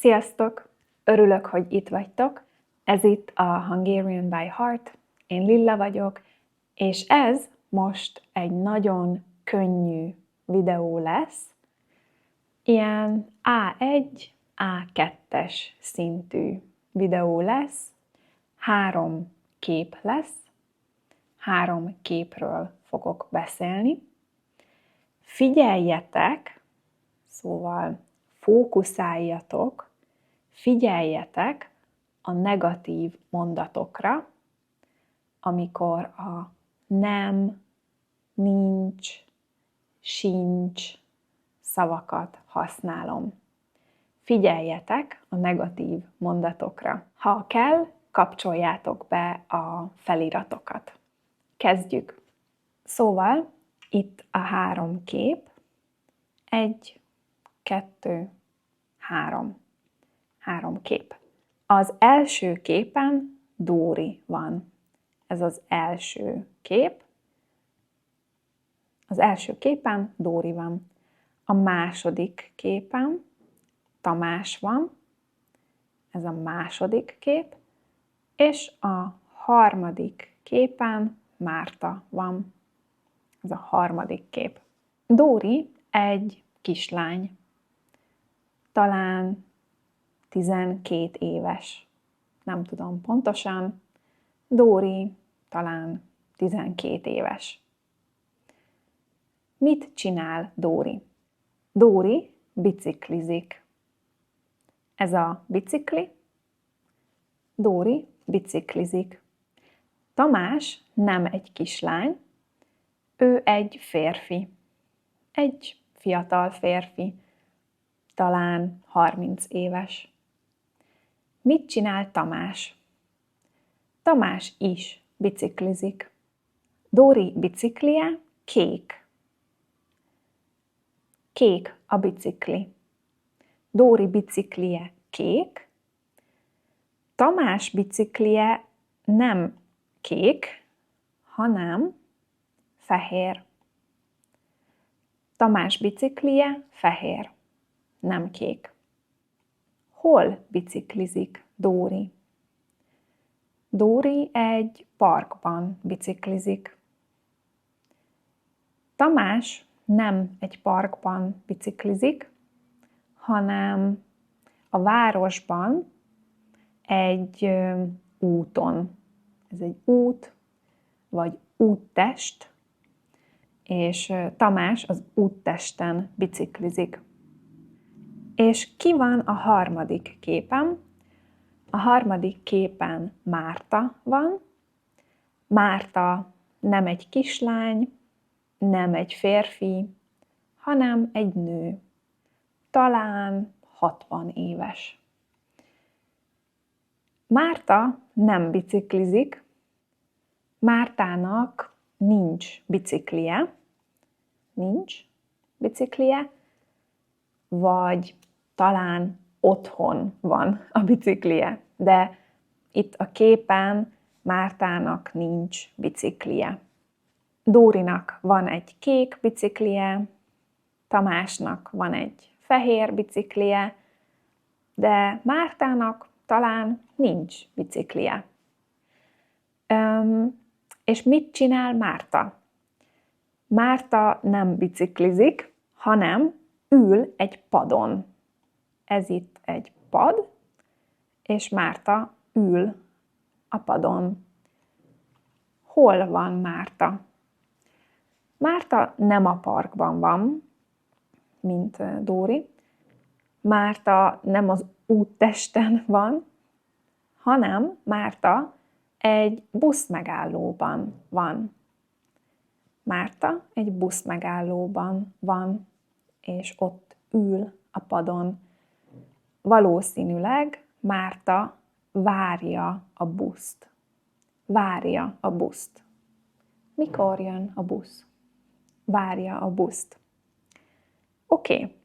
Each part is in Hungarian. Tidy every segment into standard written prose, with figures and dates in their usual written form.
Sziasztok! Örülök, hogy itt vagytok. Ez itt a Hungarian by Heart. Én Lilla vagyok, és ez most egy nagyon könnyű videó lesz. Ilyen A1, A2-es szintű videó lesz. 3 kép lesz. 3 képről fogok beszélni. Figyeljetek, szóval fókuszáljatok, figyeljetek a negatív mondatokra, amikor a nem, nincs, sincs szavakat használom. Figyeljetek a negatív mondatokra. Ha kell, kapcsoljátok be a feliratokat. Kezdjük! Szóval itt a 3 kép. 1, 2, 3. 3 kép. Az első képen Dóri van. Ez az első kép. Az első képen Dóri van. A második képen Tamás van. Ez a második kép. És a harmadik képen Márta van. Ez a harmadik kép. Dóri egy kislány. Talán 12 éves. Nem tudom pontosan. Dóri talán 12 éves. Mit csinál Dóri? Dóri biciklizik. Ez a bicikli. Dóri biciklizik. Tamás nem egy kislány, ő egy férfi. Egy fiatal férfi. Talán 30 éves. Mit csinál Tamás? Tamás is biciklizik. Dóri biciklije kék. Kék a bicikli. Dóri biciklije kék. Tamás biciklije nem kék, hanem fehér. Tamás biciklije fehér, nem kék. Hol biciklizik Dóri? Dóri egy parkban biciklizik. Tamás nem egy parkban biciklizik, hanem a városban egy úton. Ez egy út, vagy úttest, és Tamás az úttesten biciklizik. És ki van a harmadik képen? A harmadik képen Márta van. Márta nem egy kislány, nem egy férfi, hanem egy nő. Talán 60 éves. Márta nem biciklizik. Mártának nincs biciklije. Nincs biciklije, vagy talán otthon van a biciklije, de itt a képen Mártának nincs biciklije. Dórinak van egy kék biciklije, Tamásnak van egy fehér biciklije, de Mártának talán nincs biciklije. És mit csinál Márta? Márta nem biciklizik, hanem ül egy padon. Ez itt egy pad, és Márta ül a padon. Hol van Márta? Márta nem a parkban van, mint Dóri. Márta nem az úttesten van, hanem Márta egy buszmegállóban van. Márta egy buszmegállóban van, és ott ül a padon. Valószínűleg Márta várja a buszt. Várja a buszt. Mikor jön a busz? Várja a buszt. Oké.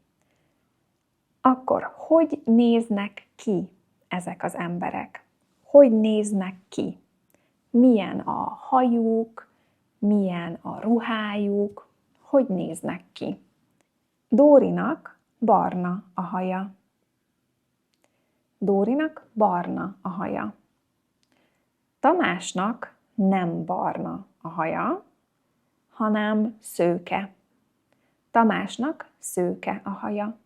Akkor hogy néznek ki ezek az emberek? Hogy néznek ki? Milyen a hajuk? Milyen a ruhájuk? Hogy néznek ki? Dórinak barna a haja. Dórinak barna a haja. Tamásnak nem barna a haja, hanem szőke. Tamásnak szőke a haja.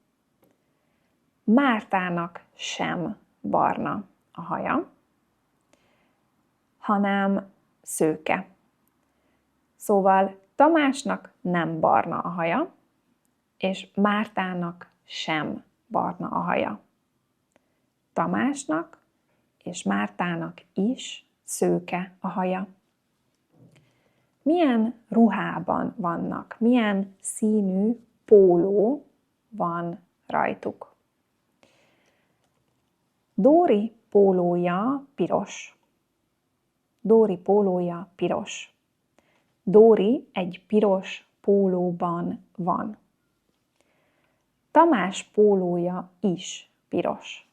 Mártának sem barna a haja, hanem szőke. Szóval Tamásnak nem barna a haja, és Mártának sem barna a haja. Tamásnak és Mártának is szőke a haja. Milyen ruhában vannak? Milyen színű póló van rajtuk? Dóri pólója piros. Dóri pólója piros. Dóri egy piros pólóban van. Tamás pólója is piros.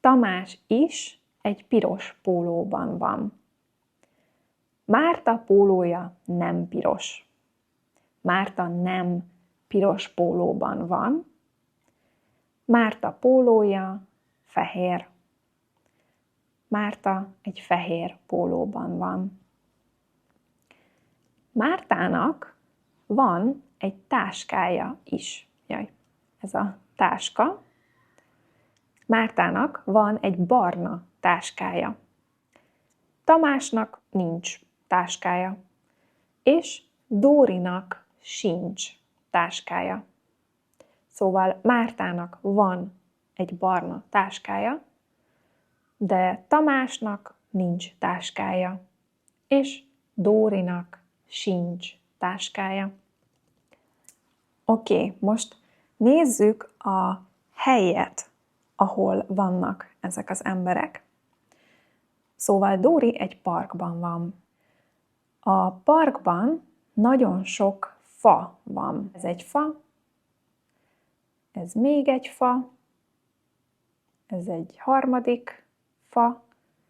Tamás is egy piros pólóban van. Márta pólója nem piros. Márta nem piros pólóban van. Márta pólója fehér. Márta egy fehér pólóban van. Mártának van egy táskája is. Jaj, ez a táska. Mártának van egy barna táskája. Tamásnak nincs táskája. És Dórinak sincs táskája. Szóval Mártának van egy barna táskája, de Tamásnak nincs táskája, és Dórinak sincs táskája. Oké, most nézzük a helyet, ahol vannak ezek az emberek. Szóval Dóri egy parkban van. A parkban nagyon sok fa van. Ez egy fa, ez még egy fa, ez egy harmadik fa.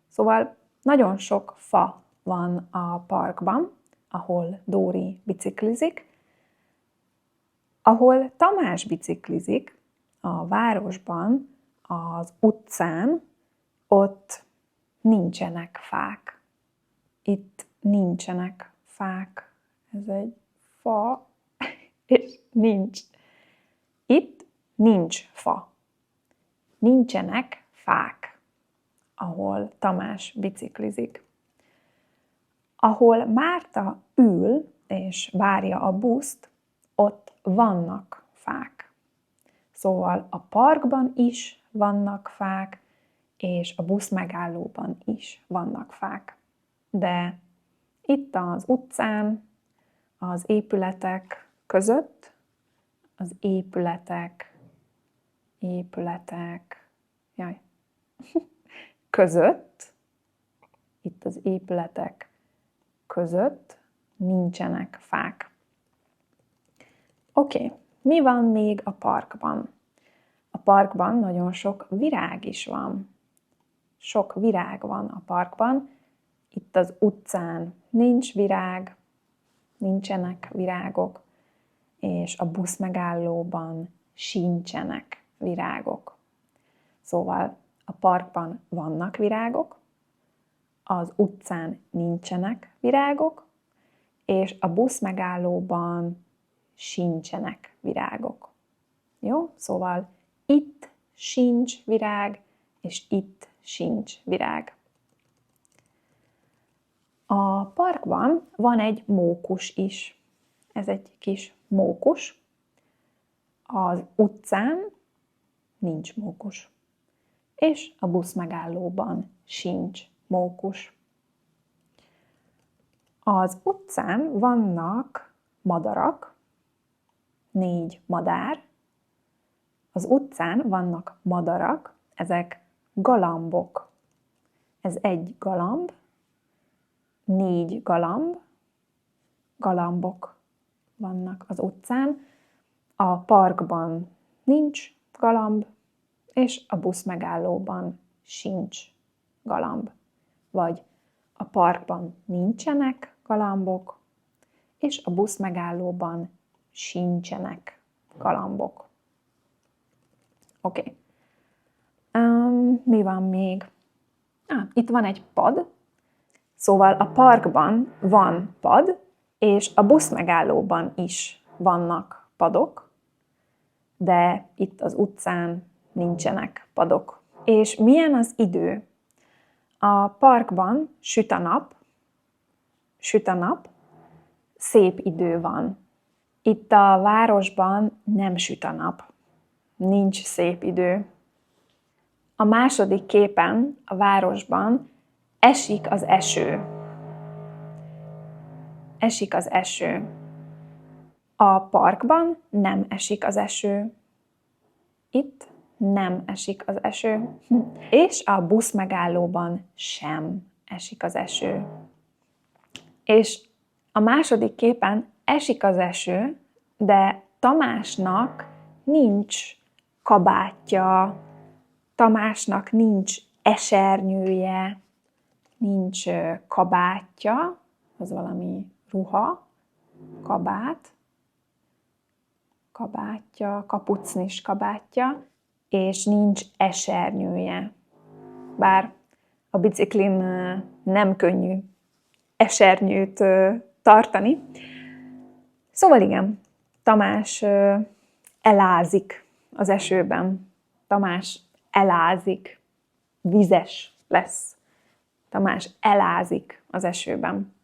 Szóval nagyon sok fa van a parkban, ahol Dóri biciklizik. Ahol Tamás biciklizik, a városban, az utcán, ott nincsenek fák. Itt nincsenek fák. Ez egy fa, és nincs. Itt nincs fa. Nincsenek fák, ahol Tamás biciklizik. Ahol Márta ül és várja a buszt, ott vannak fák. Szóval a parkban is vannak fák, és a buszmegállóban is vannak fák. De itt az utcán, az épületek között, az között, itt az épületek között nincsenek fák. Oké, mi van még a parkban? A parkban nagyon sok virág is van. Sok virág van a parkban. Itt az utcán nincs virág, nincsenek virágok, és a buszmegállóban sincsenek virágok. Szóval a parkban vannak virágok, az utcán nincsenek virágok, és a buszmegállóban sincsenek virágok. Jó? Szóval itt sincs virág, és itt sincs virág. A parkban van egy mókus is. Ez egy kis mókus. Az utcán nincs mókus. És a buszmegállóban sincs mókus. Az utcán vannak madarak, 4 madár. Az utcán vannak madarak, ezek galambok. Ez egy galamb, 4 galamb, galambok vannak az utcán. A parkban nincs galamb, és a buszmegállóban sincs galamb. Vagy a parkban nincsenek galambok, és a buszmegállóban sincsenek galambok. Oké. Mi van még? Itt van egy pad. Szóval a parkban van pad, és a buszmegállóban is vannak padok, de itt az utcán nincsenek padok. És milyen az idő? A parkban süt a nap, szép idő van. Itt a városban nem süt a nap, nincs szép idő. A második képen a városban esik az eső. Esik az eső. A parkban nem esik az eső. Itt nem esik az eső. És a buszmegállóban sem esik az eső. És a második képen esik az eső, de Tamásnak nincs kabátja, Tamásnak nincs esernyője, nincs kabátja, az valami ruha, kabátja, kapucnis kabátja, és nincs esernyője. Bár a biciklin nem könnyű esernyőt tartani. Szóval igen, Tamás elázik az esőben. Tamás elázik, vizes lesz. Tamás elázik az esőben.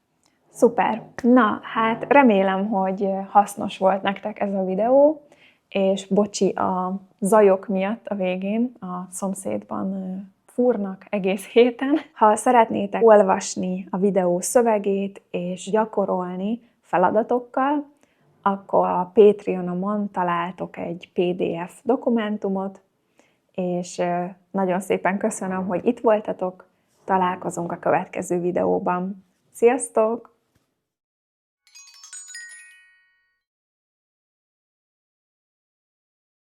Szuper! Na, hát remélem, hogy hasznos volt nektek ez a videó, és bocsi a zajok miatt a végén, a szomszédban fúrnak egész héten. Ha szeretnétek olvasni a videó szövegét és gyakorolni feladatokkal, akkor a Patreonomon találtok egy PDF dokumentumot, és nagyon szépen köszönöm, hogy itt voltatok, találkozunk a következő videóban. Sziasztok!